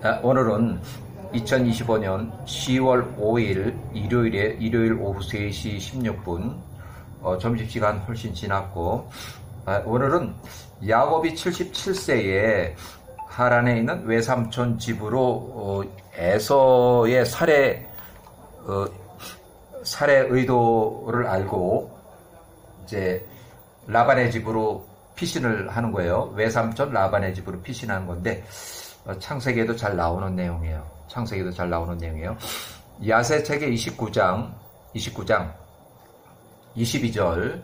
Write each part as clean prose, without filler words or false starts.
오늘은 2025년 10월 5일 일요일 오후 3시 16분 점심시간 훨씬 지났고, 오늘은 야곱이 77세에 하란에 있는 외삼촌 집으로 에서의 살해 의도를 알고 이제 라반의 집으로 피신을 하는 거예요. 외삼촌 라반의 집으로 피신하는 건데, 창세기에도 잘 나오는 내용이에요. 야세책의 29장 22절.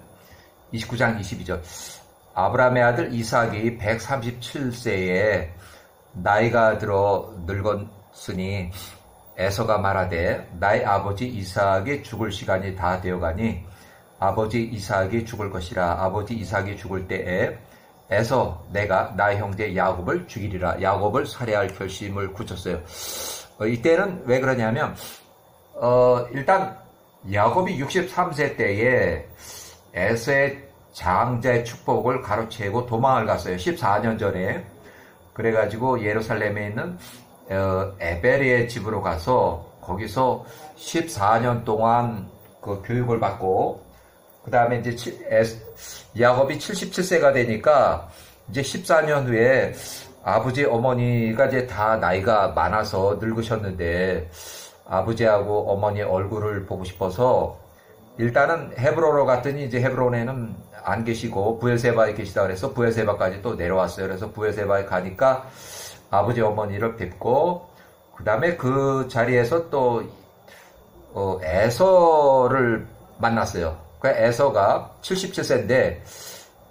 아브라함의 아들 이삭이 137세에 나이가 들어 늙었으니 에서가 말하되, 나의 아버지 이삭이 죽을 시간이 다 되어가니 아버지 이삭이 죽을 것이라. 아버지 이삭이 죽을 때에 에서 내가 나의 형제 야곱을 죽이리라. 야곱을 살해할 결심을 굳혔어요. 이때는 왜 그러냐면, 일단 야곱이 63세 때에 에서의 장자의 축복을 가로채고 도망을 갔어요. 14년 전에. 그래가지고 예루살렘에 있는 에베리의 집으로 가서 거기서 14년 동안 그 교육을 받고, 그 다음에 이제 야곱이 77세가 되니까 이제 14년 후에 아버지 어머니가 이제 다 나이가 많아서 늙으셨는데, 아버지하고 어머니 얼굴을 보고 싶어서 일단은 헤브론으로 갔더니 이제 헤브론에는 안 계시고 브엘세바에 계시다 그래서 브엘세바까지 또 내려왔어요. 그래서 브엘세바에 가니까 아버지 어머니를 뵙고, 그 다음에 그 자리에서 또 에서를 만났어요. 그 에서가 77세인데,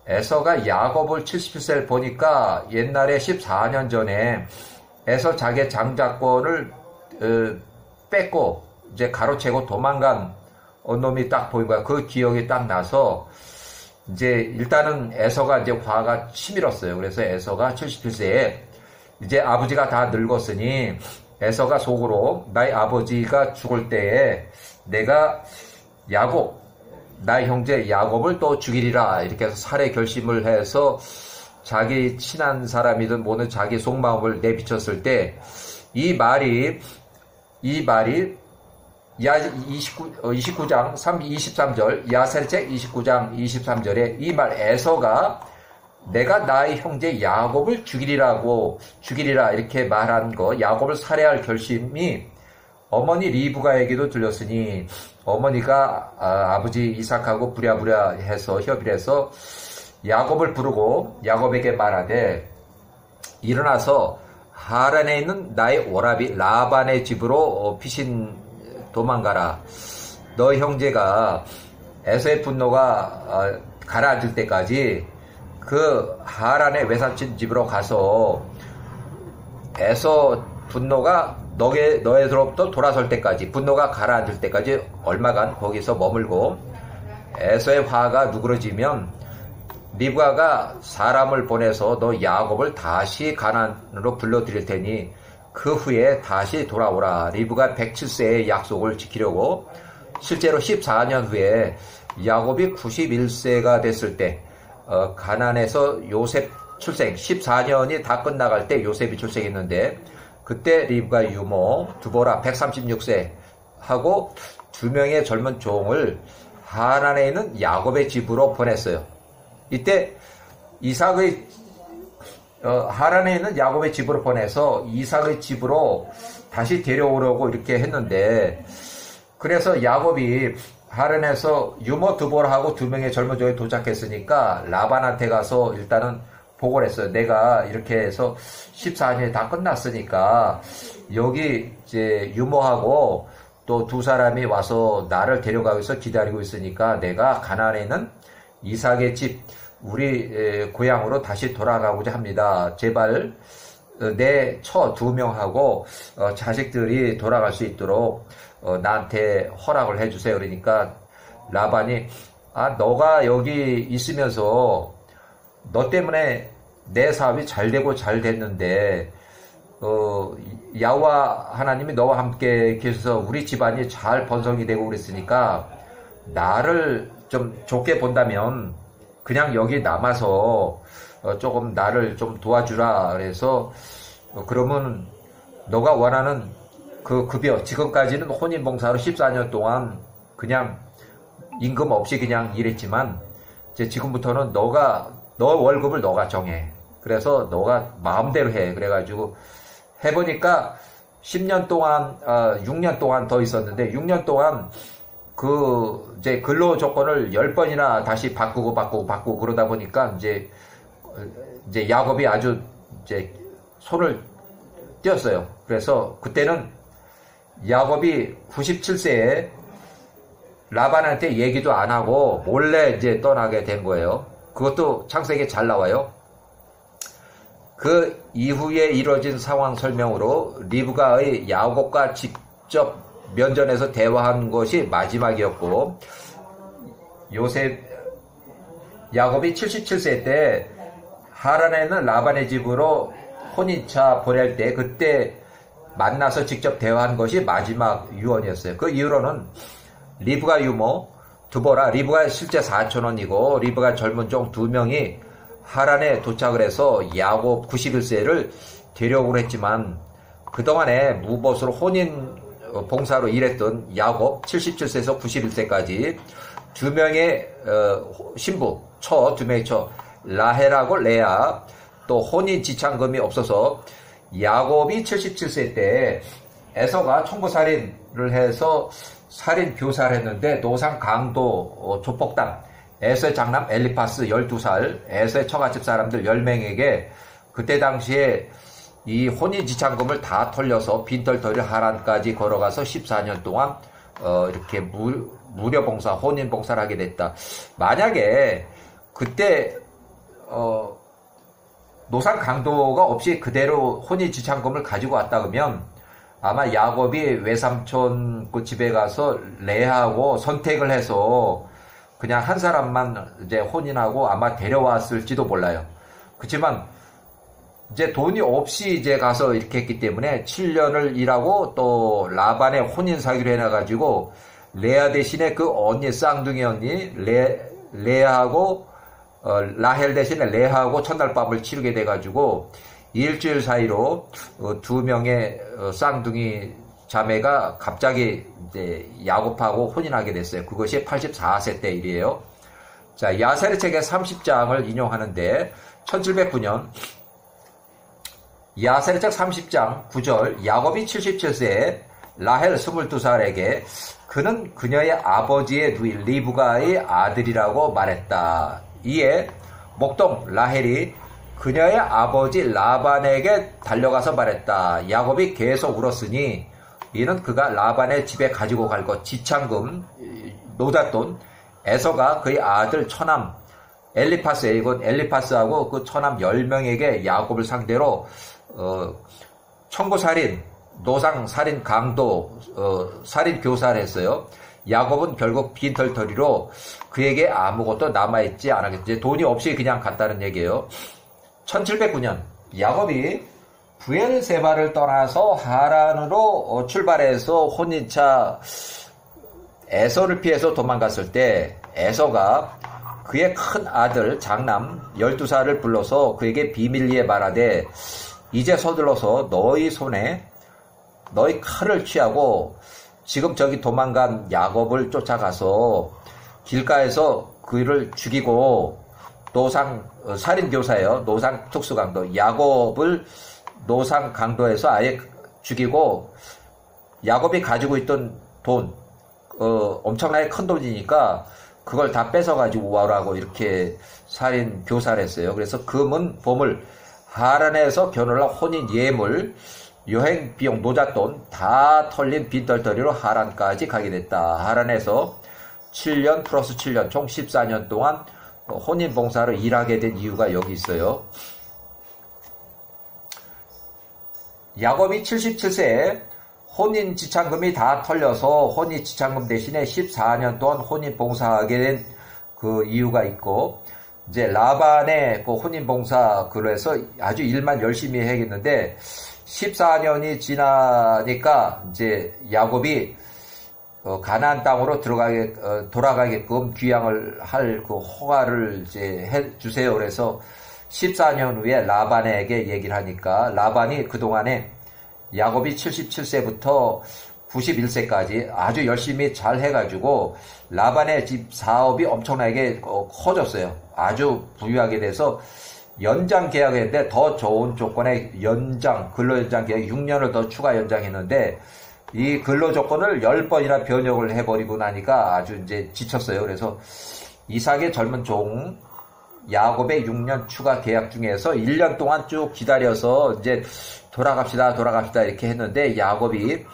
에서가 야곱을 77세를 보니까 옛날에 14년 전에 에서 자기 장자권을 뺏고 이제 가로채고 도망간 놈이 딱 보인 거야. 그 기억이 딱 나서 이제 일단은 에서가 이제 화가 치밀었어요. 그래서 에서가 77세에 이제 아버지가 다 늙었으니 에서가 속으로 나의 아버지가 죽을 때에 내가 나의 형제 야곱을 또 죽이리라, 이렇게 해서 살해 결심을 해서 자기 친한 사람이든 뭐든 자기 속마음을 내비쳤을 때, 이 말이 29장 23절, 야셀책 29장 23절에 이 말, 에서가 내가 나의 형제 야곱을 죽이리라 이렇게 말한 거, 야곱을 살해할 결심이 어머니 리브가에게도 들렸으니, 어머니가 아버지 이삭하고 부랴부랴 해서 협의를 해서 야곱을 부르고 야곱에게 말하되, 일어나서 하란에 있는 나의 오라비 라반의 집으로 피신 도망가라. 너 형제가 에서의 분노가 가라앉을 때까지 그 하란의 외삼촌 집으로 가서 에서 분노가 너희들로부터 돌아설 때까지, 분노가 가라앉을 때까지 얼마간 거기서 머물고, 에서의 화가 누그러지면 리브가가 사람을 보내서 너 야곱을 다시 가나안으로 불러들일 테니 그 후에 다시 돌아오라. 리브가 107세의 약속을 지키려고 실제로 14년 후에 야곱이 91세가 됐을 때 가나안에서 요셉 출생, 14년이 다 끝나갈 때 요셉이 출생했는데, 그때 리브가 유모 두보라 136세 하고 2명의 젊은 종을 하란에 있는 야곱의 집으로 보냈어요. 이때 이삭의 하란에 있는 야곱의 집으로 보내서 이삭의 집으로 다시 데려오려고 이렇게 했는데, 그래서 야곱이 하란에서 유모 두보라하고 2명의 젊은 종이 도착했으니까 라반한테 가서 일단은 보고를 했어요. 내가 이렇게 해서 14년이 다 끝났으니까 여기 이제 유모하고 또 2사람이 와서 나를 데려가기 위해서 기다리고 있으니까 내가 가나안에 있는 이삭의 집, 우리 고향으로 다시 돌아가고자 합니다. 제발 내 처 2명하고 자식들이 돌아갈 수 있도록 나한테 허락을 해주세요. 그러니까 라반이, 너가 여기 있으면서 너 때문에 내 사업이 잘 되고 잘 됐는데, 야호와 하나님이 너와 함께 계셔서 우리 집안이 잘 번성이 되고 그랬으니까 나를 좀 좋게 본다면 그냥 여기 남아서 조금 나를 좀 도와주라. 그래서 그러면 너가 원하는 그 급여, 지금까지는 혼인봉사로 14년 동안 그냥 임금 없이 그냥 일했지만, 이제 지금부터는 너 월급을 너가 정해. 그래서 너가 마음대로 해. 그래가지고 해보니까 10년 동안, 6년 동안 더 있었는데, 6년 동안 이제 근로 조건을 10번이나 다시 바꾸고 그러다 보니까 이제 야곱이 아주 이제 손을 띄었어요. 그래서 그때는 야곱이 97세에 라반한테 얘기도 안 하고 몰래 이제 떠나게 된 거예요. 그것도 창세기에 잘 나와요. 그 이후에 이루어진 상황 설명으로 리브가의 야곱과 직접 면전에서 대화한 것이 마지막이었고, 야곱이 77세 때 하란에는 라반의 집으로 혼인차 보낼 때 그때 만나서 직접 대화한 것이 마지막 유언이었어요. 그 이후로는 리브가 유모, 두보라, 리브가 실제 사촌원이고 리브가 젊은 종 2명이 하란에 도착을 해서 야곱 91세를 데려오곤 했지만, 그동안에 무보수로 혼인 봉사로 일했던 야곱 77세에서 91세까지 2명의 신부, 2명의 처, 라헬하고 레아, 또 혼인 지참금이 없어서 야곱이 77세 때 에서가 총부살인을 해서 살인 교사를 했는데 노상 강도 조폭당, 에서의 장남 엘리파스 12살, 에서의 처갓집 사람들 10명에게 그때 당시에 이 혼인지참금을 다 털려서 빈털터리 하란까지 걸어가서 14년 동안 이렇게 무료봉사, 혼인봉사를 하게 됐다. 만약에 그때 노상 강도가 없이 그대로 혼인지참금을 가지고 왔다 그러면 아마 야곱이 외삼촌 그 집에 가서 레아하고 선택을 해서 그냥 한 사람만 이제 혼인하고 아마 데려왔을지도 몰라요. 그렇지만 이제 돈이 없이 이제 가서 이렇게 했기 때문에 7년을 일하고 또 라반의 혼인 사기로 해놔가지고 레아 대신에 그 언니, 쌍둥이 언니 레아하고 라헬 대신에 레아하고 첫날밥을 치르게 돼가지고 일주일 사이로 2명의 쌍둥이 자매가 갑자기 이제 야곱하고 혼인하게 됐어요. 그것이 84세 때 일이에요. 자, 야세르 책의 30장을 인용하는데 1709년 야세르 책 30장 9절, 야곱이 77세에 라헬 22살에게 그는 그녀의 아버지의 누이 리브가의 아들이라고 말했다. 이에 목동 라헬이 그녀의 아버지 라반에게 달려가서 말했다. 야곱이 계속 울었으니 이는 그가 라반의 집에 가지고 갈 것 지참금, 노잣돈, 에서가 그의 아들 처남 엘리파스에, 이건 엘리파스하고 그 처남 10명에게 야곱을 상대로 청부살인, 노상살인 강도, 살인 교사를 했어요. 야곱은 결국 빈털터리로 그에게 아무것도 남아있지 않았겠지. 돈이 없이 그냥 갔다는 얘기예요. 1709년 야곱이 부엘세바를 떠나서 하란으로 출발해서 혼인차 에서를 피해서 도망갔을 때 에서가 그의 큰 아들 장남 12살을 불러서 그에게 비밀리에 말하되 이제 서둘러서 너희 손에 너희 칼을 취하고 지금 저기 도망간 야곱을 쫓아가서 길가에서 그를 죽이고 살인교사예요. 노상 특수강도. 야곱을 노상 강도에서 아예 죽이고 야곱이 가지고 있던 돈, 엄청나게 큰 돈이니까 그걸 다 뺏어가지고 와라고 이렇게 살인 교사를 했어요. 그래서 금은 보물, 하란에서 겨누라 혼인 예물, 여행 비용, 노잣돈 다 털린 빈털터리로 하란까지 가게 됐다. 하란에서 7년 플러스 7년 총 14년 동안 혼인 봉사로 일하게 된 이유가 여기 있어요. 야곱이 77세에 혼인 지참금이 다 털려서 혼인 지참금 대신에 14년 동안 혼인 봉사하게 된 그 이유가 있고, 이제 라반의 그 혼인 봉사 그래서 아주 일만 열심히 해야겠는데 14년이 지나니까 이제 야곱이 가나안 땅으로 돌아가게끔 귀향을 할 그 허가를 이제 해 주세요. 그래서 14년 후에 라반에게 얘기를 하니까 라반이 그동안에 야곱이 77세부터 91세까지 아주 열심히 잘 해가지고 라반의 집 사업이 엄청나게 커졌어요. 아주 부유하게 돼서 연장 계약했는데 더 좋은 조건의 근로연장 계약 6년을 더 추가 연장했는데 이 근로 조건을 10번이나 변형을 해버리고 나니까 아주 이제 지쳤어요. 그래서 이삭의 젊은 종 야곱의 6년 추가 계약 중에서 1년 동안 쭉 기다려서 이제 돌아갑시다 이렇게 했는데 야곱이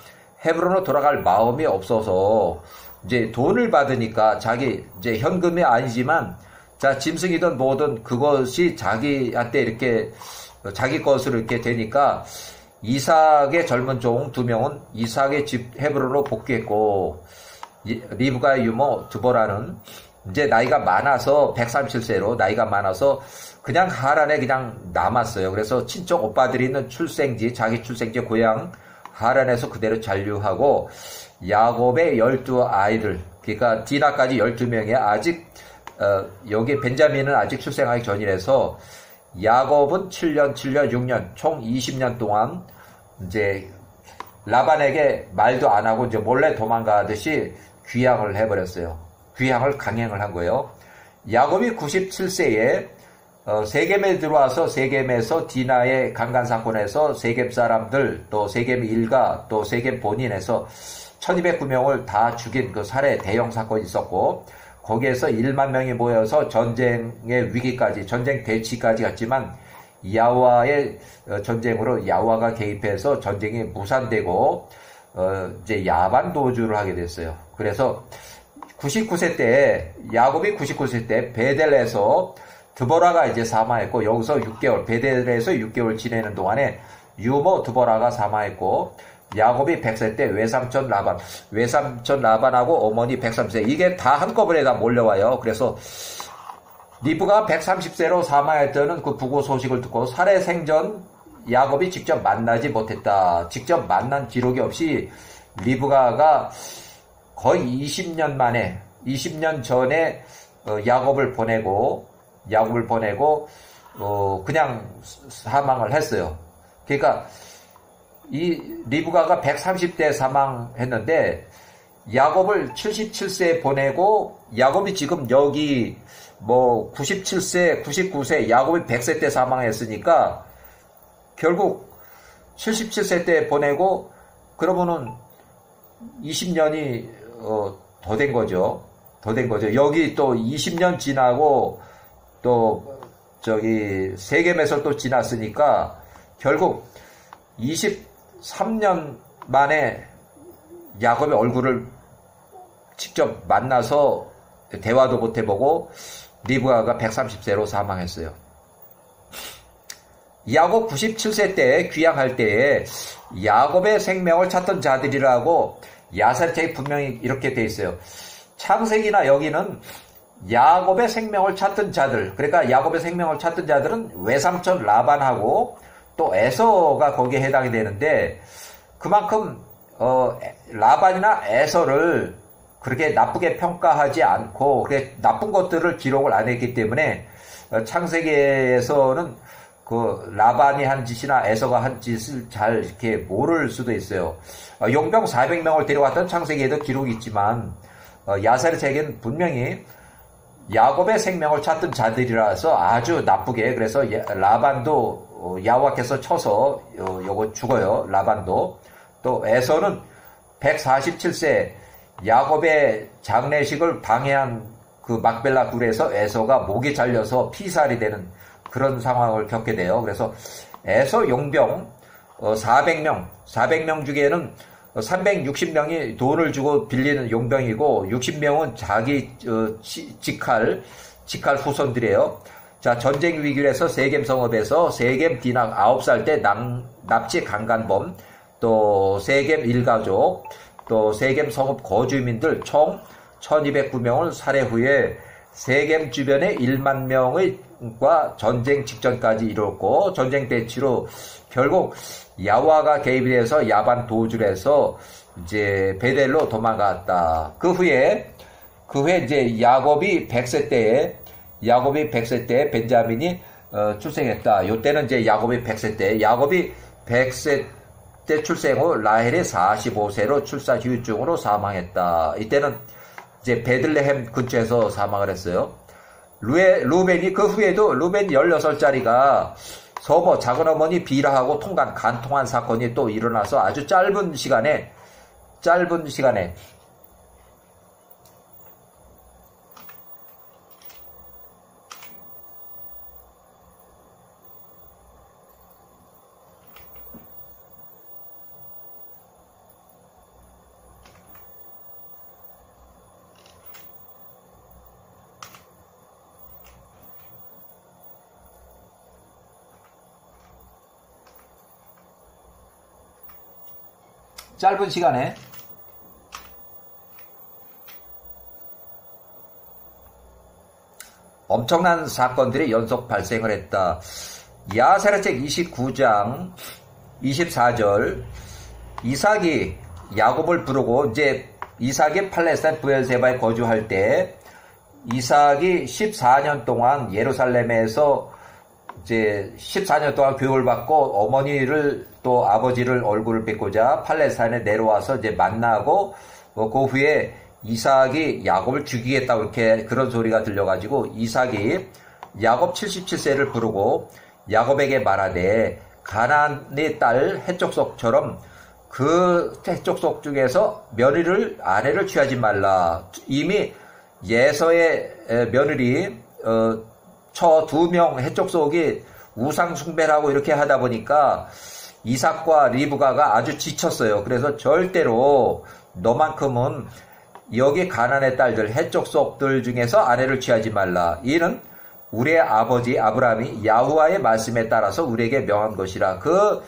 헤브론으로 돌아갈 마음이 없어서 이제 돈을 받으니까 자기 이제 현금이 아니지만 자 짐승이든 뭐든 그것이 자기한테 이렇게 자기 것으로 이렇게 되니까 이삭의 젊은 종 2명은 이삭의 집 헤브론으로 복귀했고 리브가의 유모 드보라는 이제 나이가 많아서 137세로 나이가 많아서 그냥 하란에 그냥 남았어요. 그래서 친척 오빠들이 있는 출생지 자기 출생지 고향 하란에서 그대로 잔류하고 야곱의 12아이들 그러니까 디나까지 12명이 아직 여기 벤자민은 아직 출생하기 전이라서 야곱은 7년 6년 총 20년 동안 이제 라반에게 말도 안 하고 이제 몰래 도망가듯이 귀향을 해버렸어요. 귀향을 강행을 한 거예요. 야곱이 97세에 세겜에 들어와서 세겜에서 디나의 강간 사건에서 세겜 사람들 또 세겜 일가 또 세겜 본인에서 1209명을 다 죽인 그 살해 대형 사건이 있었고 거기에서 1만 명이 모여서 전쟁의 위기까지 전쟁 대치까지 갔지만 야와의 전쟁으로 야와가 개입해서 전쟁이 무산되고 이제 야반 도주를 하게 됐어요. 그래서 99세 때 야곱이 99세 때 베델에서 드보라가 이제 사망했고 여기서 6개월 베델에서 6개월 지내는 동안에 유모 드보라가 사망했고 야곱이 100세 때 외삼촌 라반하고 어머니 103세 이게 다 한꺼번에 다 몰려와요. 그래서 리브가 130세로 사망했다는 그 부고 소식을 듣고 살해 생전 야곱이 직접 만나지 못했다. 직접 만난 기록이 없이 리브가가 거의 20년 전에 야곱을 보내고 그냥 사망을 했어요. 그러니까 이 리브가가 130대 사망했는데 야곱을 77세에 보내고 야곱이 지금 여기 뭐 97세, 99세, 야곱이 100세 때 사망했으니까 결국 77세 때 보내고 그러면은 20년이 더 된 거죠. 여기 또 20년 지나고 또 저기 세겜에서 또 지났으니까 결국 23년 만에 야곱의 얼굴을 직접 만나서 대화도 못 해보고 리브가가 130세로 사망했어요. 야곱 97세 때 귀향할 때에 야곱의 생명을 찾던 자들이라고 야살책이 분명히 이렇게 돼 있어요. 창세기나 여기는 야곱의 생명을 찾던 자들, 그러니까 야곱의 생명을 찾던 자들은 외삼촌 라반하고 또 에서가 거기에 해당이 되는데 그만큼 라반이나 에서를 그렇게 나쁘게 평가하지 않고 그렇게 나쁜 것들을 기록을 안 했기 때문에 창세기에서는 그 라반이 한 짓이나 에서가 한 짓을 잘 이렇게 모를 수도 있어요. 용병 400명을 데려왔던 창세기에도 기록이 있지만 야살의 책에는 분명히 야곱의 생명을 찾던 자들이라서 아주 나쁘게 그래서 라반도 야와께서 쳐서 요거 죽어요. 라반도. 또 에서는 147세 야곱의 장례식을 방해한 그 막벨라 굴에서 에서가 목이 잘려서 피살이 되는 그런 상황을 겪게 돼요. 그래서 에서 용병 400명 중에는 360명이 돈을 주고 빌리는 용병이고 60명은 자기 직할 후손들이에요. 자, 전쟁 위기에서 세겜 성읍에서 세겜 디낙 9살 때 납치 강간범, 또 세겜 일가족, 또 세겜 성읍 거주민들 총 1209명을 살해 후에 세겜 주변의 1만 명과 전쟁 직전까지 이뤘고 전쟁 대치로 결국 야와가 개입이 돼서 야반 도주를 해서 이제 베델로 도망갔다. 그 후에 이제 야곱이 100세 때에 벤자민이 출생했다. 요때는 이제 야곱이 100세 때, 야곱이 100세 때 출생 후 라헬이 45세로 출산 후유증으로 사망했다. 이때는 이제 베들레헴 근처에서 사망을 했어요. 루벤이 그 후에도 루벤 16살짜리가 서버 작은어머니 비라하고 간통한 사건이 또 일어나서 아주 짧은 시간에 엄청난 사건들이 연속 발생을 했다. 야세라책 29장 24절 이삭이 야곱을 부르고 이제 이삭이 팔레스타인 브엘세바에 거주할 때 이삭이 14년 동안 예루살렘에서 이제 14년 동안 교육을 받고 어머니를 또 아버지를 얼굴을 뵙고자 팔레스타인에 내려와서 이제 만나고 그 후에 이삭이 야곱을 죽이겠다고 이렇게 그런 소리가 들려가지고 이삭이 야곱 77세를 부르고 야곱에게 말하되 가나안의 딸 헷족속처럼 그 헷족속 중에서 아내를 취하지 말라. 이미 예서의 며느리 처 2명 헷족속이 우상 숭배하고 이렇게 하다 보니까 이삭과 리브가가 아주 지쳤어요. 그래서 절대로 너만큼은 여기 가나안의 딸들 헷족속들 중에서 아내를 취하지 말라. 이는 우리의 아버지 아브라함이 야후와의 말씀에 따라서 우리에게 명한 것이라. 그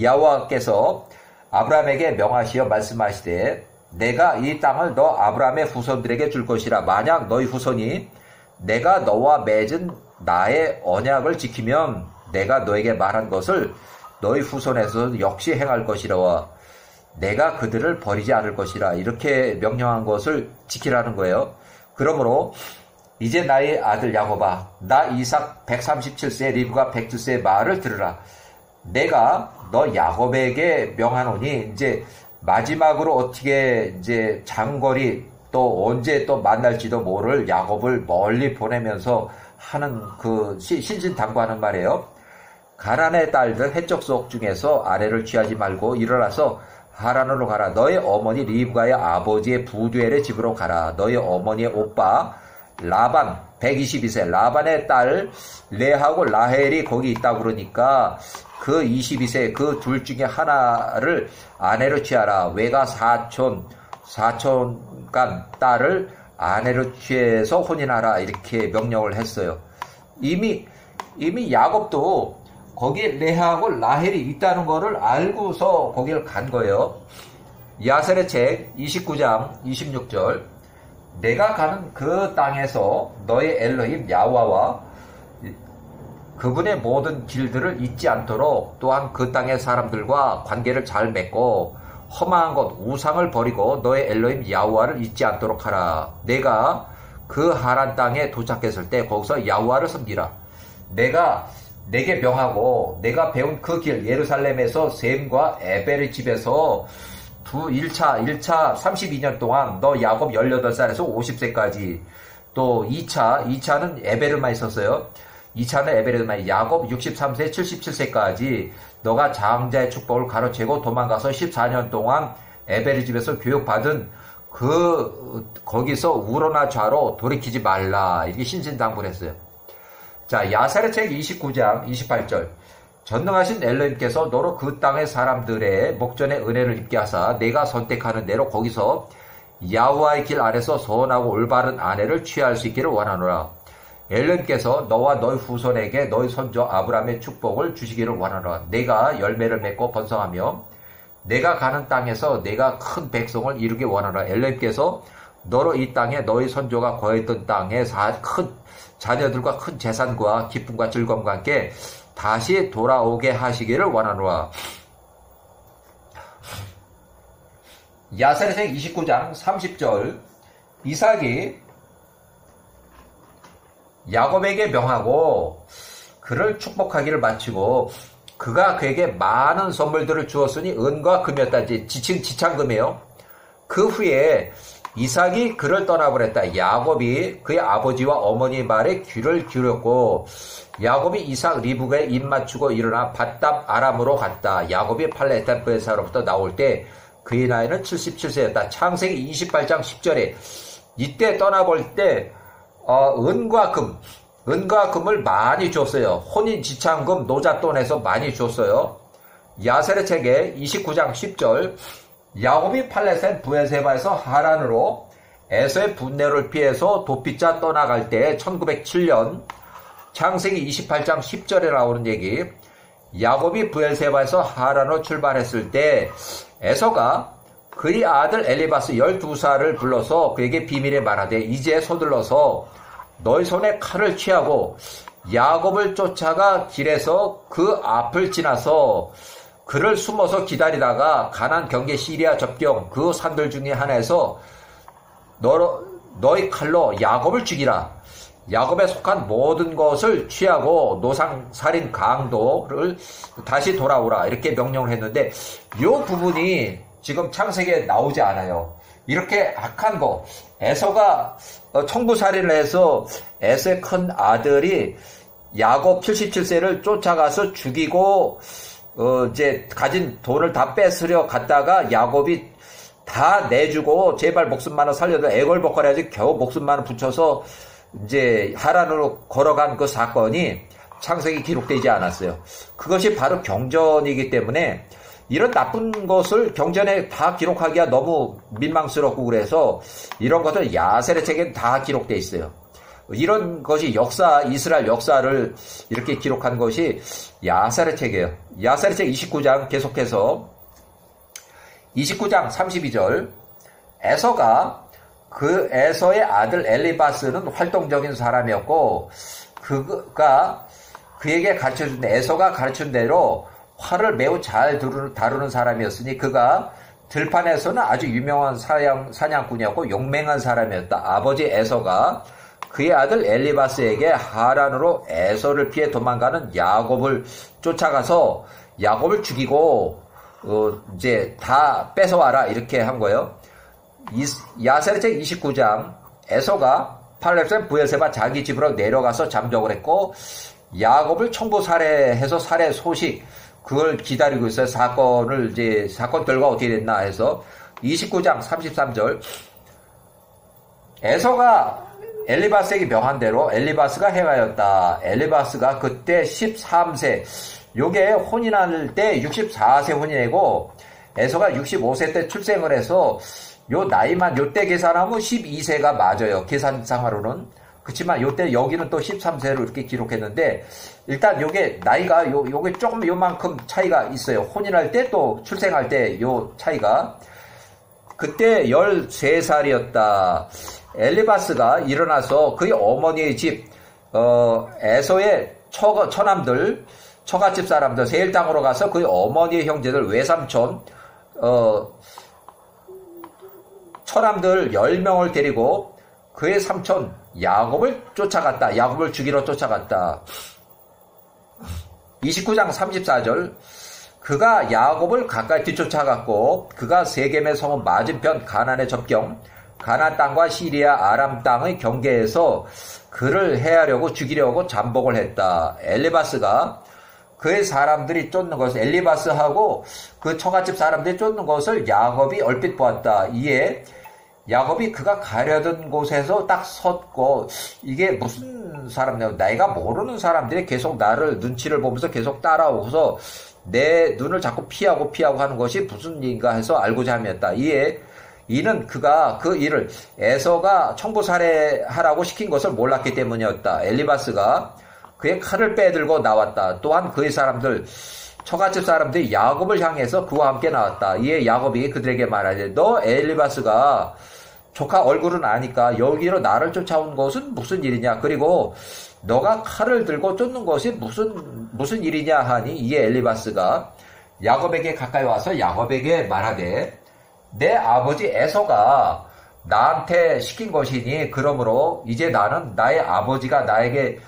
야후와께서 아브라함에게 명하시어 말씀하시되 내가 이 땅을 너 아브라함의 후손들에게 줄 것이라. 만약 너희 후손이 내가 너와 맺은 나의 언약을 지키면 내가 너에게 말한 것을 너희 후손에서 역시 행할 것이라. 내가 그들을 버리지 않을 것이라. 이렇게 명령한 것을 지키라는 거예요. 그러므로 이제 나의 아들 야곱아, 나 이삭 137세 리브가 102세의 말을 들으라. 내가 너 야곱에게 명하노니 이제 마지막으로 어떻게 이제 장거리 또 언제 또 만날지도 모를 야곱을 멀리 보내면서 하는 그 신신당부하는 말이에요. 가나안의 딸들 헷족속 중에서 아내를 취하지 말고 일어나서 하란으로 가라. 너의 어머니 리브가의 아버지의 부두엘의 집으로 가라. 너의 어머니의 오빠 라반 122세 라반의 딸 레하고 라헬이 거기 있다고 그러니까 그 22세 그 둘 중에 하나를 아내로 취하라. 외가 사촌간 딸을 아내로 취해서 혼인하라. 이렇게 명령을 했어요. 이미 야곱도 거기에 레하하고 라헬이 있다는 거를 알고서 거기를 간 거예요. 야셀의 책 29장 26절 내가 가는 그 땅에서 너의 엘로힘 야훼와와 그분의 모든 길들을 잊지 않도록 또한 그 땅의 사람들과 관계를 잘 맺고 험한 것 우상을 버리고 너의 엘로힘 야훼와를 잊지 않도록 하라. 내가 그 하란 땅에 도착했을 때 거기서 야훼와를 섬기라. 내가 내게 명하고 내가 배운 그 길 예루살렘에서 셈과 에벨의 집에서 1차 32년 동안 너 야곱 18살에서 50세까지 또 2차는 에베르만 있었어요. 2차는 에베르만 야곱 63세 77세까지 너가 장자의 축복을 가로채고 도망가서 14년 동안 에베르 집에서 교육받은 거기서 우러나 좌로 돌이키지 말라. 이렇게 신신당부를 했어요. 자, 야살의 책 29장 28절 전능하신 엘로힘께서 너로 그 땅의 사람들의 목전에 은혜를 입게 하사 내가 선택하는 대로 거기서 야훼와의 길 안에서 선하고 올바른 아내를 취할 수 있기를 원하노라. 엘로힘께서 너와 너희 후손에게 너희 손주 아브라함의 축복을 주시기를 원하노라. 내가 열매를 맺고 번성하며 내가 가는 땅에서 내가 큰 백성을 이루기 원하노라. 엘로힘께서 너로 이 땅에 너희 선조가 거했던 땅에 큰 자녀들과 큰 재산과 기쁨과 즐거움과 함께 다시 돌아오게 하시기를 원하노라. 야살의 29장 30절 이삭이 야곱에게 명하고 그를 축복하기를 마치고 그가 그에게 많은 선물들을 주었으니 은과 금이었다. 지창금이에요. 그 후에 이삭이 그를 떠나보냈다. 야곱이 그의 아버지와 어머니 말에 귀를 기울였고 야곱이 이삭 리브가에 입 맞추고 일어나 밧담 아람으로 갔다. 야곱이 팔레탄 브에사로부터 나올 때 그의 나이는 77세였다. 창세기 28장 10절에 이때 떠나볼 때 은과 금을 많이 줬어요. 혼인 지창금 노잣돈에서 많이 줬어요. 야셀의 책에 29장 10절 야곱이 팔레센 브에세바에서 하란으로 에서의 분내를 피해서 도피자 떠나갈 때 1907년 창세기 28장 10절에 나오는 얘기 야곱이 브엘세바에서 하란으로 출발했을 때 에서가 그의 아들 엘리바스 12살을 불러서 그에게 비밀에 말하되 이제 서둘러서 너희 손에 칼을 취하고 야곱을 쫓아가 길에서 그 앞을 지나서 그를 숨어서 기다리다가 가나안 경계 시리아 접경 그 산들 중에 하나에서 너희 칼로 야곱을 죽이라. 야곱에 속한 모든 것을 취하고 노상살인 강도를 다시 돌아오라. 이렇게 명령을 했는데 이 부분이 지금 창세기에 나오지 않아요. 이렇게 악한 거 에서가 청부살인을 해서 에서의 큰 아들이 야곱 77세를 쫓아가서 죽이고 이제 가진 돈을 다 뺏으려 갔다가 야곱이 다 내주고 제발 목숨만은 살려도 애걸복걸해야지 겨우 목숨만은 붙여서 이제 하란으로 걸어간 그 사건이 창세기 기록되지 않았어요. 그것이 바로 경전이기 때문에 이런 나쁜 것을 경전에 다 기록하기가 너무 민망스럽고 그래서 이런 것들 야셀의 책에 다 기록되어 있어요. 이런 것이 이스라엘 역사를 이렇게 기록한 것이 야셀의 책이에요. 야셀의 책 29장 계속해서 29장 32절 에서가 그 에서의 아들 엘리바스는 활동적인 사람이었고 그가 그에게 가르쳐준 에서가 가르친 대로 활을 매우 잘 다루는 사람이었으니 그가 들판에서는 아주 유명한 사냥꾼이었고 용맹한 사람이었다. 아버지 에서가 그의 아들 엘리바스에게 하란으로 에서를 피해 도망가는 야곱을 쫓아가서 야곱을 죽이고 이제 다 뺏어와라 이렇게 한 거예요. 야셀의 책 29장 에서가 팔렙센 브에세바 자기 집으로 내려가서 잠적을 했고 야곱을 청부 살해해서 살해 소식 그걸 기다리고 있어요. 사건 결과 어떻게 됐나 해서 29장 33절 에서가 엘리바스에게 명한 대로 엘리바스가 행하였다. 엘리바스가 그때 13세 요게 혼인할 때 64세 혼인이고 에서가 65세 때 출생을 해서 요 나이만 요때 계산하면 12세가 맞아요. 계산상으로는. 그렇지만 요때 여기는 또 13세로 이렇게 기록했는데 일단 요게 나이가 요게 조금 요만큼 차이가 있어요. 혼인할 때 또 출생할 때 요 차이가 그때 13살이었다. 엘리바스가 일어나서 그의 어머니의 집 에서의 처갓집 사람들 세일 땅으로 가서 그의 어머니의 형제들 외삼촌 처남들 10명을 데리고 그의 삼촌 야곱을 쫓아갔다. 야곱을 죽이러 쫓아갔다. 29장 34절 그가 야곱을 가까이 뒤쫓아갔고 그가 세겜의 성은 맞은편 가나안의 접경 가나안 땅과 시리아 아람 땅의 경계에서 그를 해하려고 죽이려고 잠복을 했다. 엘리바스가 그의 사람들이 쫓는 것을 엘리바스하고 그 처갓집 사람들이 쫓는 것을 야곱이 얼핏 보았다. 이에 야곱이 그가 가려던 곳에서 딱 섰고 이게 무슨 사람이냐 내가 모르는 사람들이 계속 나를 눈치를 보면서 계속 따라오고서 내 눈을 자꾸 피하고 하는 것이 무슨 일인가 해서 알고자 함이었다. 이는 그가 그 일을 에서가 청부살해하라고 시킨 것을 몰랐기 때문이었다. 엘리바스가 그의 칼을 빼들고 나왔다. 또한 그의 사람들 처갓집 사람들이 야곱을 향해서 그와 함께 나왔다. 이에 야곱이 그들에게 말하되 너 엘리바스가 조카 얼굴은 아니까 여기로 나를 쫓아온 것은 무슨 일이냐. 그리고 너가 칼을 들고 쫓는 것이 무슨 일이냐 하니 이에 엘리바스가 야곱에게 가까이 와서 야곱에게 말하되 내 아버지 에서가 나한테 시킨 것이니 그러므로 이제 나는 나의 아버지가 나에게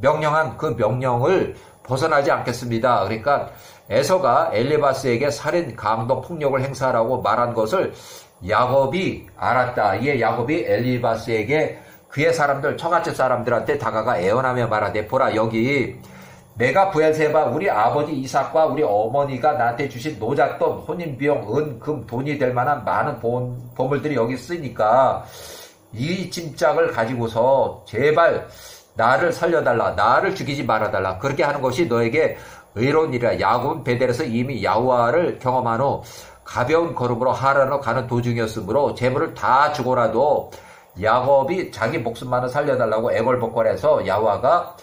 명령한 그 명령을 벗어나지 않겠습니다. 그러니까 에서가 엘리바스에게 살인, 강도, 폭력을 행사하라고 말한 것을 야곱이 알았다. 이에 야곱이 엘리바스에게 그의 사람들, 처갓집 사람들한테 다가가 애원하며 말하되 보라 여기 내가 브엘세바 우리 아버지 이삭과 우리 어머니가 나한테 주신 노잣돈, 혼인비용, 은, 금, 돈이 될 만한 많은 보물들이 여기 있으니까 이 짐짝을 가지고서 제발 나를 살려달라. 나를 죽이지 말아달라. 그렇게 하는 것이 너에게 의로운 일이라. 야곱은 베델에서 이미 야후와를 경험한 후 가벼운 걸음으로 하란으로 가는 도중이었으므로 재물을 다 주고라도 야곱이 자기 목숨만을 살려달라고 애걸복걸해서 야후와가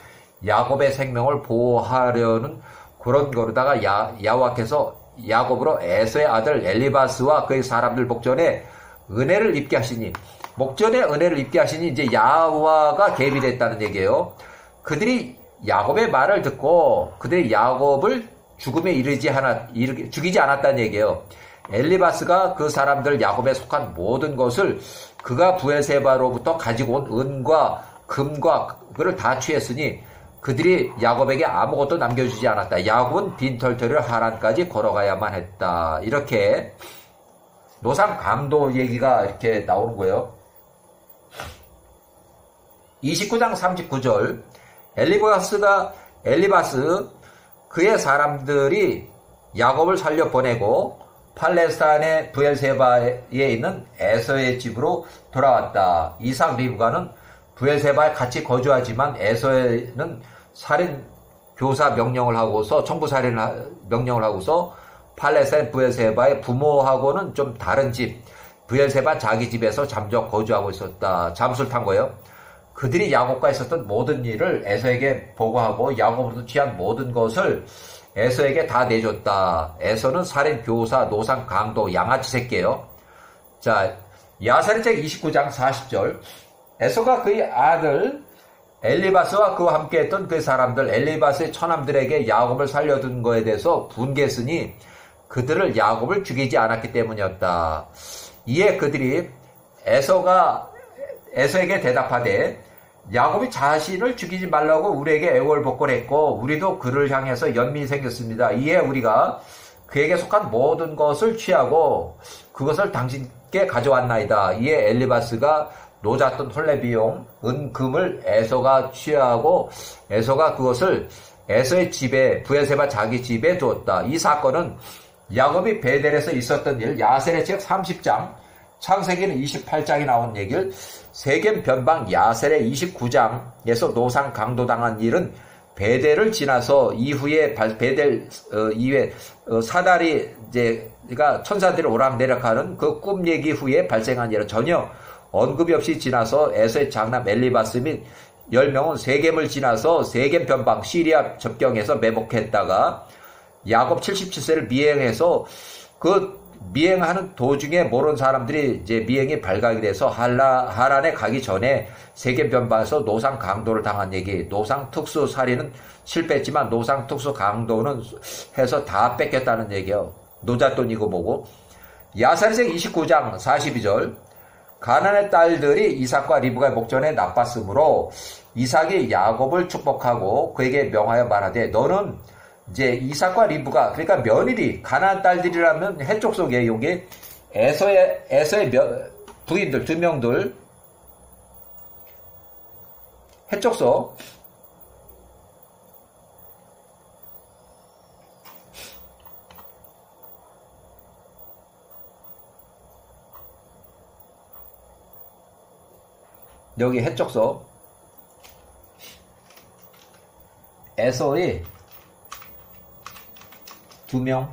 야곱의 생명을 보호하려는 그런 거로다가 야후와께서 야곱으로 에서의 아들 엘리바스와 그의 사람들 목전에 은혜를 입게 하시니, 목전에 은혜를 입게 하시니 이제 야후와가 개입이 됐다는 얘기예요. 그들이 야곱의 말을 듣고 그들이 야곱을 죽음에 죽이지 않았다는 얘기예요. 엘리바스가 그 사람들 야곱에 속한 모든 것을 그가 브엘세바로부터 가지고 온 은과 금과 그를 다 취했으니 그들이 야곱에게 아무것도 남겨주지 않았다. 야곱은 빈털터리를 하란까지 걸어가야만 했다. 이렇게 노상 강도 얘기가 이렇게 나오는 거예요. 29장 39절 엘리바스 그의 사람들이 야곱을 살려보내고 팔레스타인의 브엘세바에 있는 에서의 집으로 돌아왔다. 이삭 리브가는 브엘세바에 같이 거주하지만 에서에는 살인 교사 명령을 하고서 청부살인 명령을 하고서 팔레스타인 브엘세바의 부모하고는 좀 다른 집 브엘세바 자기 집에서 잠적 거주하고 있었다. 잠수를 탄 거예요. 그들이 야곱과 있었던 모든 일을 에서에게 보고하고 야곱으로부터 취한 모든 것을 에서에게 다 내줬다. 에서는 살인, 교사, 노상, 강도, 양아치 새끼예요. 자, 야사리책 29장 40절 에서가 그의 아들 엘리바스와 그와 함께했던 그 사람들 엘리바스의 처남들에게 야곱을 살려둔 거에 대해서 분개했으니 그들을 야곱을 죽이지 않았기 때문이었다. 이에 그들이 에서에게 대답하되 야곱이 자신을 죽이지 말라고 우리에게 애걸복걸했고 우리도 그를 향해서 연민이 생겼습니다. 이에 우리가 그에게 속한 모든 것을 취하고 그것을 당신께 가져왔나이다. 이에 엘리바스가 노잣돈 혼례비용 은금을 에서가 취하고 에서가 그것을 에서의 집에 브엘세바 자기 집에 두었다. 이 사건은 야곱이 베델에서 있었던 일 야셀의 책 30장 창세기는 28장이 나온 얘기를 세겜 변방 야셀의 29장에서 노상 강도당한 일은 베델을 지나서 이후에 베델 이후에 사다리 이제가 천사들이 오락내락하는 그 꿈 얘기 후에 발생한 일은 전혀 언급이 없이 지나서 에서의 장남 엘리바스 및 10명은 세겜을 지나서 세겜 변방 시리아 접경에서 매복했다가 야곱 77세를 미행해서 그 미행하는 도중에 모르는 사람들이 이제 미행이 발각이 돼서 하란에 가기 전에 세겜 변방에서 노상 강도를 당한 얘기. 노상 특수 살인은 실패했지만 노상 특수 강도는 해서 다 뺏겼다는 얘기예요. 노잣돈이고 뭐고. 야사리생 29장 42절 가나안의 딸들이 이삭과 리브가의 목전에 나빴으므로 이삭이 야곱을 축복하고 그에게 명하여 말하되 너는 이제 이삭과 리브가 그러니까 며느리 가나안 딸들이라면 해쪽 속에 여기 에서의 부인들 두 명들 해쪽 속 여기 해쪽 속 에서의 2명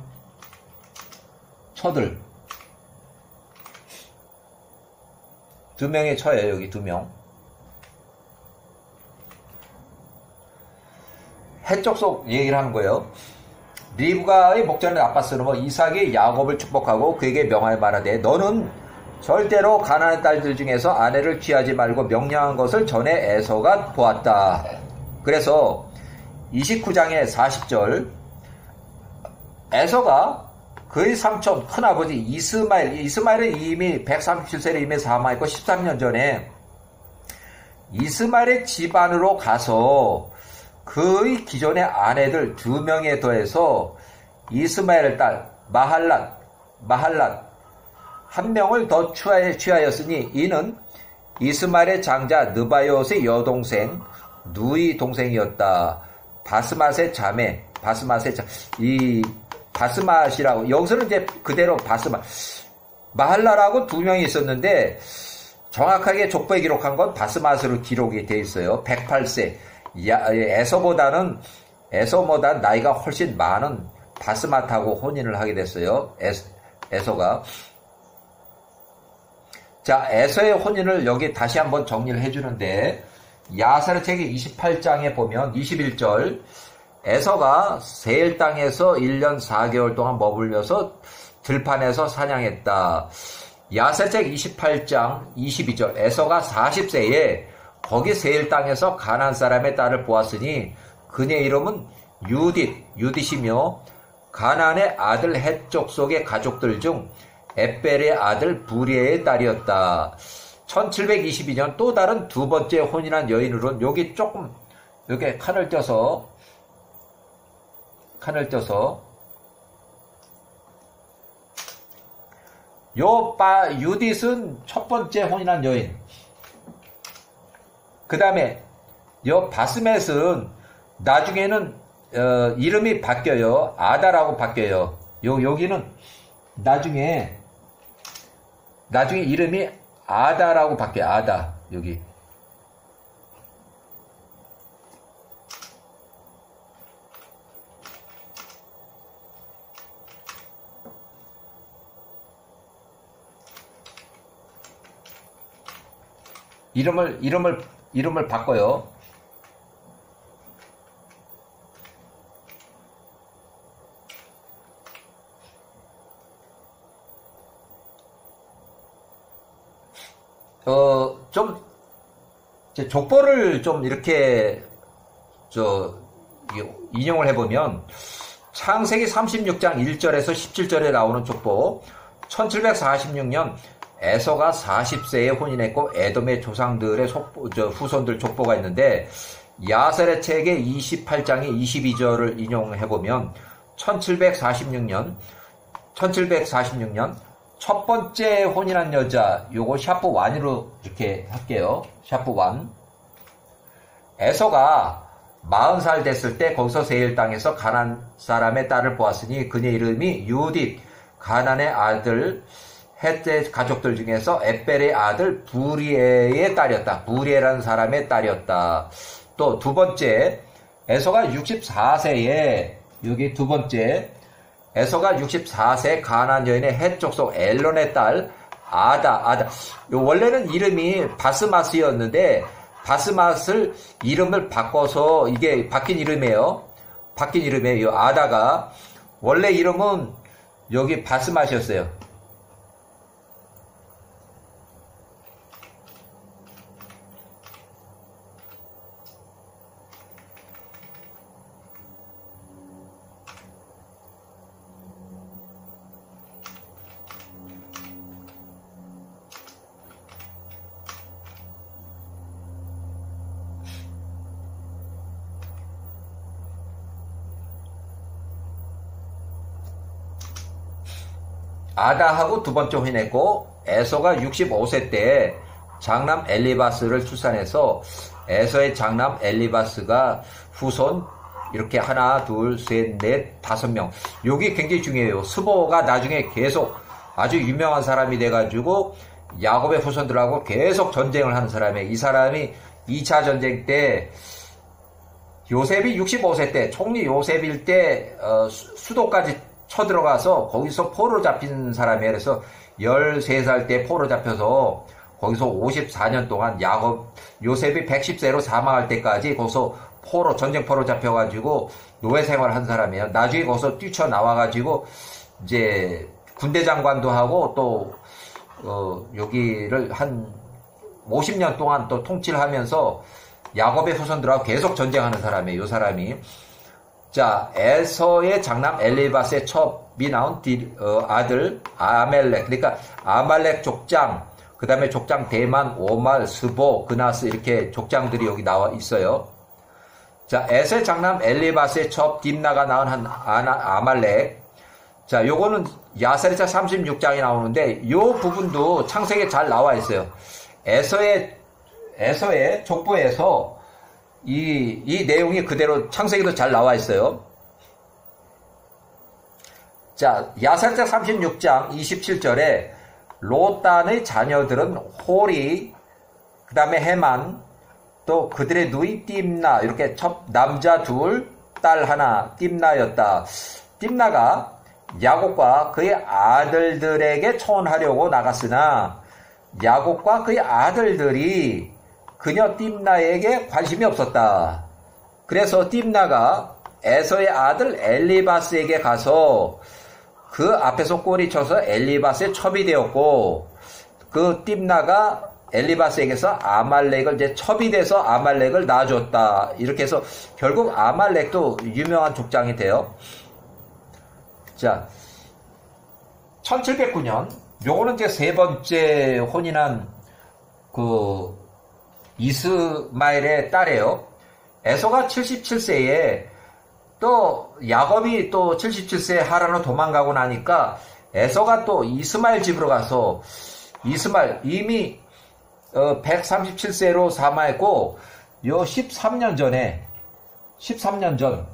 처들 2명의 처예요. 여기 2명 해쪽 속 얘기를 하는 거예요. 리브가의 목전에 나빴으므로 이삭이 야곱을 축복하고 그에게 명하여 말하되 너는 절대로 가나안의 딸들 중에서 아내를 취하지 말고 명령한 것을 전에 에서가 보았다. 그래서 29장의 40절 에서가 그의 삼촌 큰아버지 이스마엘은 이미 137세를 이미 사망했고 13년 전에 이스마엘의 집안으로 가서 그의 기존의 아내들 2명에 더해서 이스마엘의 딸 마할랏 한 명을 더 취하였으니 이는 이스마엘의 장자 느바요스의 여동생 누이 동생이었다. 바스맛의 자매, 이 바스맛이라고, 여기서는 이제 그대로 마할라라고 2명이 있었는데, 정확하게 족보에 기록한 건 바스맛으로 기록이 되어 있어요. 108세. 에서보다 나이가 훨씬 많은 바스맛하고 혼인을 하게 됐어요. 에서가. 자, 에서의 혼인을 여기 다시 한번 정리를 해주는데, 야사의 책의 28장에 보면 21절, 에서가 세일 땅에서 1년 4개월 동안 머물려서 들판에서 사냥했다. 야사의 책 28장 22절, 에서가 40세에 거기 세일 땅에서 가나안 사람의 딸을 보았으니 그녀의 이름은 유딧이며 가나안의 아들 헷 족속의 가족들 중 에벨의 아들 부리에의 딸이었다. 1722년 또 다른 2번째 혼인한 여인으로는 여기 조금 이렇게 칸을 떼서 유딧은 첫 번째 혼인한 여인. 그 다음에 바스맷은 나중에는 이름이 바뀌어요. 아다라고 바뀌어요. 여기는 나중에 이름이 아다라고 바뀌어요. 아다. 여기. 이름을 바꿔요. 좀, 족보를 좀 이렇게, 인용을 해보면, 창세기 36장 1절에서 17절에 나오는 족보, 1746년 에서가 40세에 혼인했고, 에돔의 조상들의 후손들 족보가 있는데, 야셀의 책의 28장의 22절을 인용해보면, 1746년, 첫 번째 혼인한 여자, 요거 샤프 1으로 이렇게 할게요. 샤프 1. 에서가 40살 됐을 때 거기서 세일 땅에서 가나안 사람의 딸을 보았으니 그녀의 이름이 유딧, 가나안의 아들 헷의 가족들 중에서 에벨의 아들 부리에의 딸이었다. 부리에라는 사람의 딸이었다. 또 2번째, 에서가 64세에 여기 2번째, 에서가 64세 가나안 여인의 헷 족속 엘론의 딸 아다. 원래는 이름이 바스마스였는데 바스맛을 이름을 바꿔서 이게 바뀐 이름이에요. 이 아다가 원래 이름은 여기 바스맛이었어요. 아다하고 2번째 혼인했고 에서가 65세 때 장남 엘리바스를 출산해서 에서의 장남 엘리바스가 후손 이렇게 하나, 둘, 셋, 넷, 5명. 여기 굉장히 중요해요. 스보가 나중에 계속 아주 유명한 사람이 돼가지고 야곱의 후손들하고 계속 전쟁을 하는 사람이에요. 이 사람이 2차 전쟁 때 요셉이 65세 때 총리 요셉일 때 수도까지 쳐들어가서 거기서 포로 잡힌 사람이에요. 그래서 13살 때 포로 잡혀서 거기서 54년 동안 요셉이 110세로 사망할 때까지 거기서 전쟁포로 잡혀가지고 노예 생활을 한 사람이에요. 나중에 거기서 뛰쳐나와가지고 이제 군대 장관도 하고 또 여기를 한 50년 동안 또 통치를 하면서 야곱의 후손들하고 계속 전쟁하는 사람이에요. 이 사람이. 자, 에서의 장남 엘리바스의 첩이 나온 아들 아멜렉. 그러니까 아말렉 족장, 그 다음에 족장 대만, 오말, 스보, 그나스 이렇게 족장들이 여기 나와 있어요. 자, 에서의 장남 엘리바스의 첩 딥나가 낳은 한 아말렉. 자, 요거는 야세르차 36장이 나오는데 요 부분도 창세기에 잘 나와 있어요. 에서의 족보에서 이 내용이 그대로 창세기도 잘 나와 있어요. 자, 야세르차 36장 27절에 로단의 자녀들은 홀이, 그 다음에 헤만, 또 그들의 누이 딥나, 이렇게 남자 둘, 딸 하나, 딥나였다. 딥나가 야곱과 그의 아들들에게 청혼하려고 나갔으나 야곱과 그의 아들들이 그녀 딥나에게 관심이 없었다. 그래서 딥나가 에서의 아들 엘리바스에게 가서 그 앞에서 꼬리 쳐서 엘리바스의 첩이 되었고, 그 딥나가 엘리바스에게서 아말렉을 이제 첩이 돼서 아말렉을 낳아줬다. 이렇게 해서 결국 아말렉도 유명한 족장이 돼요. 자, 1709년, 요거는 이제 세 번째 혼인한 그 이스마엘의 딸이에요. 에서가 77세에 또 야곱이 또 77세에 하란으로 도망가고 나니까 에서가 또 이스마엘 집으로 가서, 이스마엘 이미 137세로 사망했고, 요 13년 전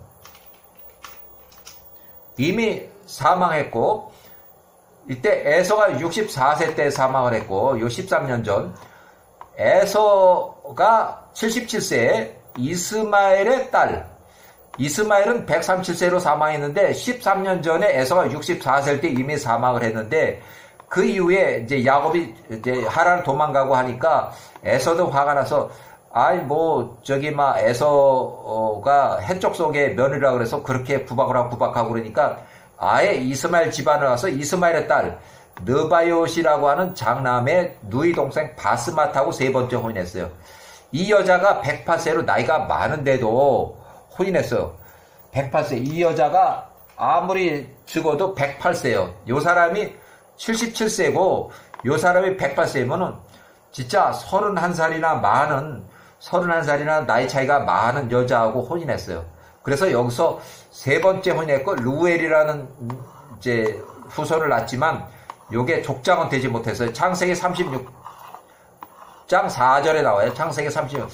이미 사망했고, 이때 에서가 64세 때 사망을 했고, 요 13년 전 에서가 77세에 이스마엘의 딸, 이스마엘은 137세로 사망했는데 13년 전에 에서가 64세 때 이미 사망을 했는데, 그 이후에 이제 야곱이 이제 하란을 도망가고 하니까 에서도 화가 나서, 에서가 해쪽 속의 며느리라 그래서 그렇게 구박하고 그러니까 아예 이스마엘 집안을 가서 이스마엘의 딸 느바요시라고 하는 장남의 누이 동생 바스맛하고 세 번째 혼인했어요. 이 여자가 108세로 나이가 많은데도 혼인했어요. 108세. 이 여자가 아무리 죽어도 108세예요. 요 사람이 77세고 요 사람이 108세면은 진짜 31살이나 나이 차이가 많은 여자하고 혼인했어요. 그래서 여기서 세 번째 혼인했고, 루엘이라는 이제 후손을 낳았지만 요게 족장은 되지 못했어요. 창세기 36장 4절에 나와요. 창세기 36.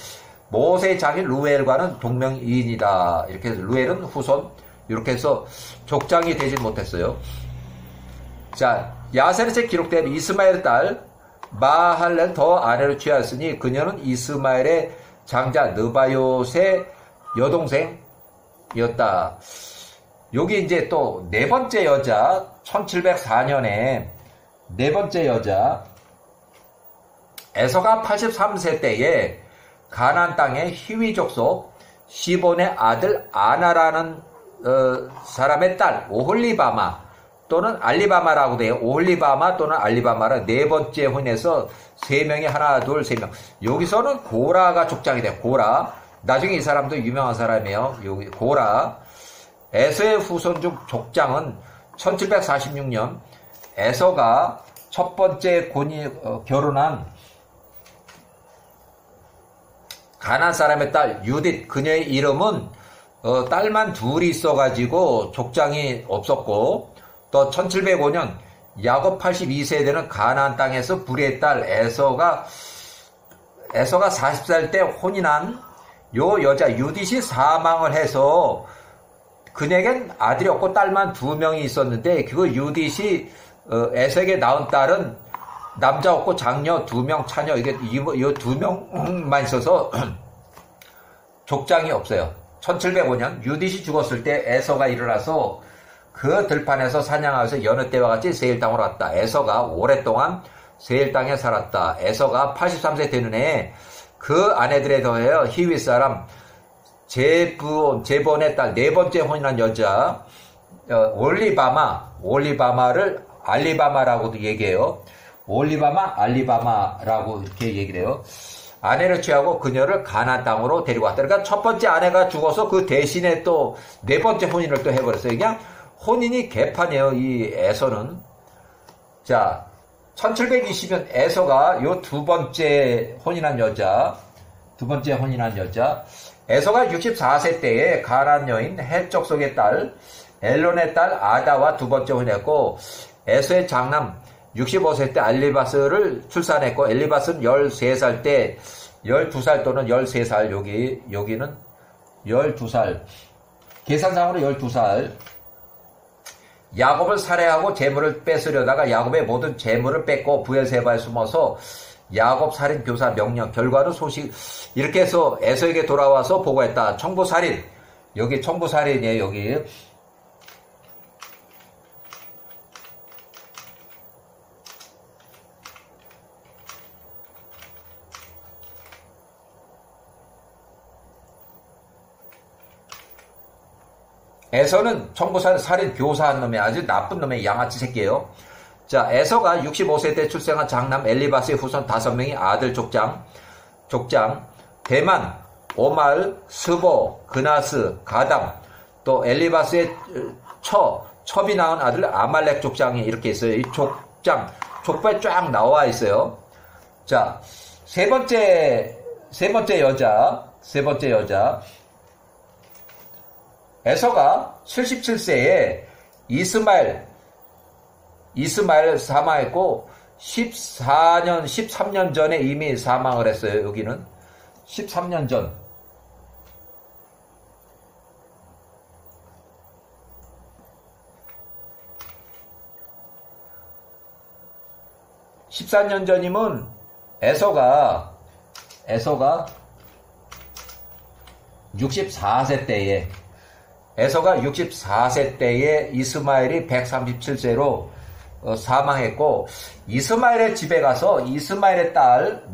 모세의 자기 루엘과는 동명이인이다. 이렇게 해서 루엘은 후손, 이렇게 해서 족장이 되지 못했어요. 자, 야세르에 기록된 이스마엘의 딸 마할렐 더 아내로 취하였으니 그녀는 이스마엘의 장자 느바요스의 여동생이었다. 여기 이제 또 네 번째 여자, 1704년에 네 번째 여자, 에서가 83세 때에 가나안 땅의 히위 족속 시본의 아들 아나라는 사람의 딸 오홀리바마 또는 알리바마라고 돼요. 오홀리바마 또는 알리바마라 네 번째 혼에서 세 명이 하나, 둘, 세 명. 여기서는 고라가 족장이 돼요. 고라. 나중에 이 사람도 유명한 사람이에요. 여기 고라. 에서의 후손 중 족장은 1746년 에서가 첫 번째 결혼한 가나안 사람의 딸 유딧, 그녀의 이름은 딸만 둘이 있어가지고 족장이 없었고, 또 1705년 야곱 82세 되는 가나안 땅에서 불의의 딸 에서가 40살 때 혼인한 요 여자 유딧이 사망을 해서 그녀에겐 아들이 없고 딸만 2명이 있었는데, 그 유딧이 에서에게 낳은 딸은 남자 없고 장녀 2명, 차녀, 이게 이 2명만 있어서 족장이 없어요. 1705년 유딧이 죽었을 때 에서가 일어나서 그 들판에서 사냥하여서 여느 때와 같이 세일 땅으로 왔다. 에서가 오랫동안 세일 땅에 살았다. 에서가 83세 되는 해에 그 아내들에 더하여 히위 사람 제본의 딸 네 번째 혼인한 여자 올리바마를 알리바마라고도 얘기해요. 올리바마, 알리바마라고 이렇게 얘기를 해요. 아내를 취하고 그녀를 가나안 땅으로 데리고 왔다. 그러니까 첫 번째 아내가 죽어서 그 대신에 또 네 번째 혼인을 또 해버렸어요. 그냥 혼인이 개판이에요, 이 에서는. 자, 1720년 에서가 요 두 번째 혼인한 여자, 에서가 64세 때에 가나안 여인 헷족속의 딸 엘론의 딸 아다와 두 번째 혼했고, 에서의 장남 65세 때 엘리바스를 출산했고, 엘리바스는 13살 때 12살 또는 13살, 여기는 12살, 계산상으로 12살, 야곱을 살해하고 재물을 뺏으려다가 야곱의 모든 재물을 뺏고 부엘세바에 숨어서 야곱 살인 교사 명령, 결과는 소식, 이렇게 해서 에서에게 돌아와서 보고했다. 청부살인, 여기 청부살인이에요. 여기 에서는 청부살인 교사한 놈이 아주 나쁜 놈의 양아치 새끼예요. 자, 에서가 65세 때 출생한 장남 엘리바스의 후손 5명이 아들 족장, 대만, 오말, 스보, 그나스, 가담, 또 엘리바스의 첩이 낳은 아들 아말렉 족장이 이렇게 있어요. 이 족보에 쫙 나와 있어요. 자, 세 번째 여자, 에서가 77세에 이스마엘 사망했고 13년 전에 이미 사망을 했어요. 여기는 13년 전. 14년 전이면 에서가 64세 때에 이스마엘이 137세로 사망했고, 이스마엘의 집에 가서 이스마엘의 딸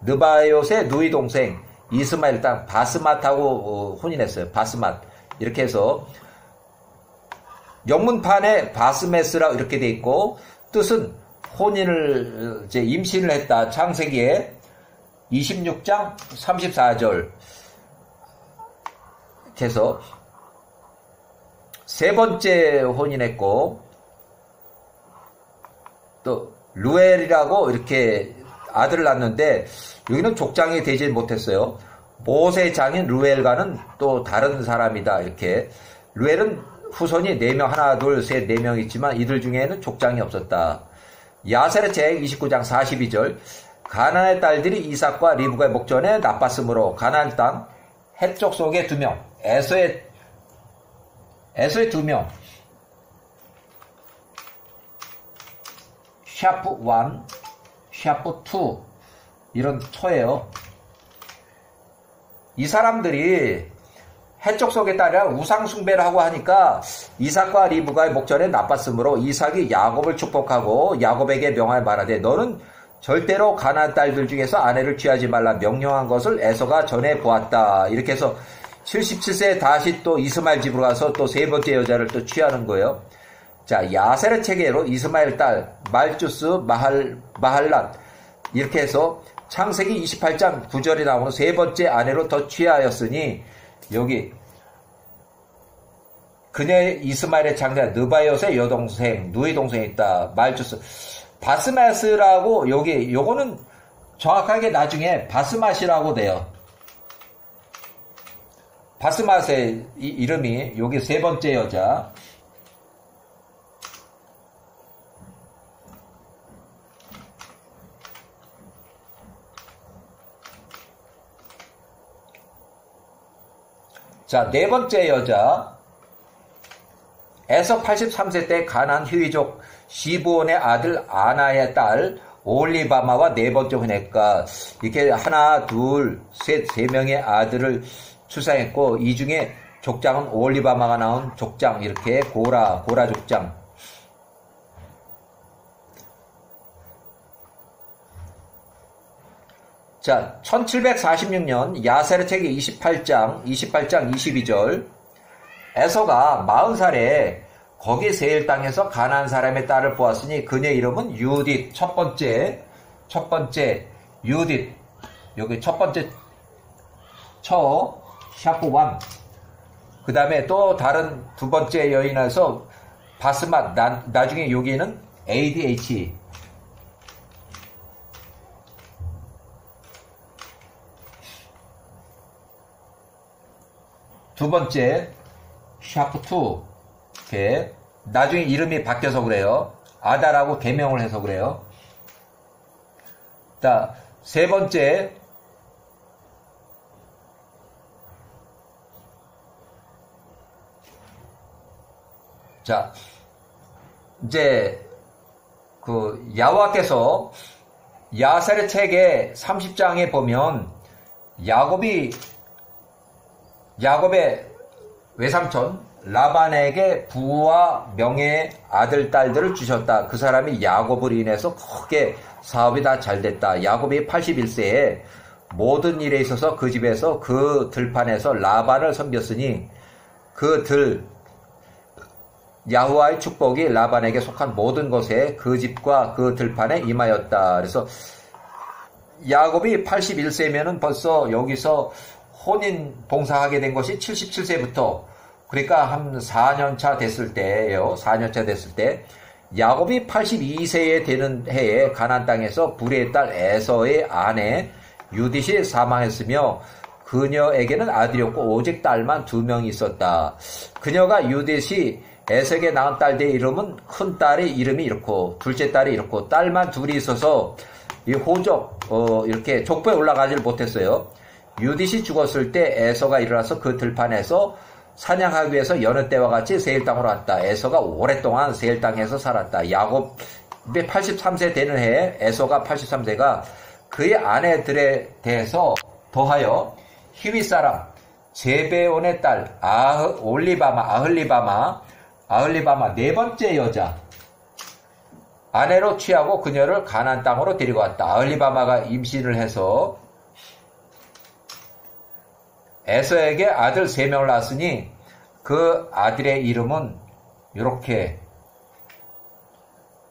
느바요스의 누이 동생 이스마엘 딸 바스맛하고 혼인했어요. 바스맛. 이렇게 해서 영문판에 바스메스라고 이렇게 돼 있고, 뜻은 혼인을 임신을 했다. 창세기에 26장 34절. 해서 세 번째 혼인했고, 또 루엘이라고 이렇게 아들을 낳는데 여기는 족장이 되지 못했어요. 모세의 장인 루엘과는 또 다른 사람이다. 이렇게 루엘은 후손이 4명, 하나, 둘, 셋, 4명 있지만 이들 중에는 족장이 없었다. 야세르 책 29장 42절. 가나안의 딸들이 이삭과 리브가의 목전에 나빴으므로 가나안 땅 헷족 속에 2명, 에서의 2명, 샤프 1, 샤프 2 이런 처예요. 이 사람들이 헷족 속의 딸이라 우상 숭배를 하고 하니까 이삭과 리브가의 목전에 나빴으므로 이삭이 야곱을 축복하고 야곱에게 명하여 말하되 너는 절대로 가나안 딸들 중에서 아내를 취하지 말라 명령한 것을 에서가 전해 보았다. 이렇게 해서 77세에 다시 또 이스마엘 집으로 가서 또 세 번째 여자를 또 취하는 거예요. 자, 야세르 체계로 이스마엘 딸 말주스 마할랏 이렇게 해서 창세기 28장 9절이 나오는 세 번째 아내로 더 취하였으니, 여기 그녀의 이스마엘의 장자 느바요스의 여동생 누이 동생이 있다. 말주스 바스맛이라고, 요거는 정확하게 나중에 바스맛이라고 돼요. 바스맛의 이름이 여기 세 번째 여자. 자, 네 번째 여자. 에서 83세 때 가나안 휴이족 시브온의 아들 아나의 딸 올리바마와 네 번째 혼했가, 이렇게 하나, 둘, 셋, 3명의 아들을 출산했고, 이 중에 족장은 올리바마가 낳은 족장, 이렇게 고라 족장. 자, 1746년 야세르 책의 28장 22절. 에서가 40살에 거기 세일 땅에서 가나안 사람의 딸을 보았으니 그녀 이름은 유딧. 첫 번째 유딧. 여기 첫 번째 샤프 1. 그 다음에 또 다른 두 번째 여인에서 바스맛. 나중에 여기는 ADH. 두 번째 샤프2 이렇게 나중에 이름이 바뀌어서 그래요. 아다라고 개명을 해서 그래요. 자, 세 번째 자, 이제 그 야호와께서 야살의 책의 30장에 보면 야곱의 외삼촌 라반에게 부와 명예의 아들 딸들을 주셨다. 그 사람이 야곱으로 인해서 크게 사업이 다 잘 됐다. 야곱이 81세에 모든 일에 있어서 그 집에서 그 들판에서 라반을 섬겼으니 그 야호와의 축복이 라반에게 속한 모든 것에 그 집과 그 들판에 임하였다. 그래서 야곱이 81세면은 벌써 여기서 혼인 봉사하게 된 것이 77세부터, 그러니까 한 4년차 됐을 때예요. 4년차 됐을 때 야곱이 82세에 되는 해에 가나안 땅에서 불의 딸 에서의 아내 유딧이 사망했으며 그녀에게는 아들이 없고 오직 딸만 2명이 있었다. 그녀가 유딧이 에서에게 낳은 딸들의 이름은 큰 딸의 이름이 이렇고 둘째 딸이 이렇고 딸만 둘이 있어서 이 호적 이렇게 족보에 올라가지를 못했어요. 유딧이 죽었을 때 에서가 일어나서 그 들판에서 사냥하기 위해서 여느 때와 같이 세일 땅으로 왔다. 에서가 오랫동안 세일 땅에서 살았다. 야곱이 83세 되는 해에 에서가 83세가 그의 아내들에 대해서 더하여 히윗 사람 제베온의 딸 아흘리바마 네 번째 여자 아내로 취하고 그녀를 가나안 땅으로 데리고 왔다. 아흘리바마가 임신을 해서 에서에게 아들 3명을 낳았으니 그 아들의 이름은 이렇게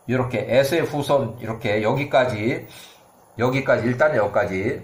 에서의 후손 이렇게 여기까지 일단 여기까지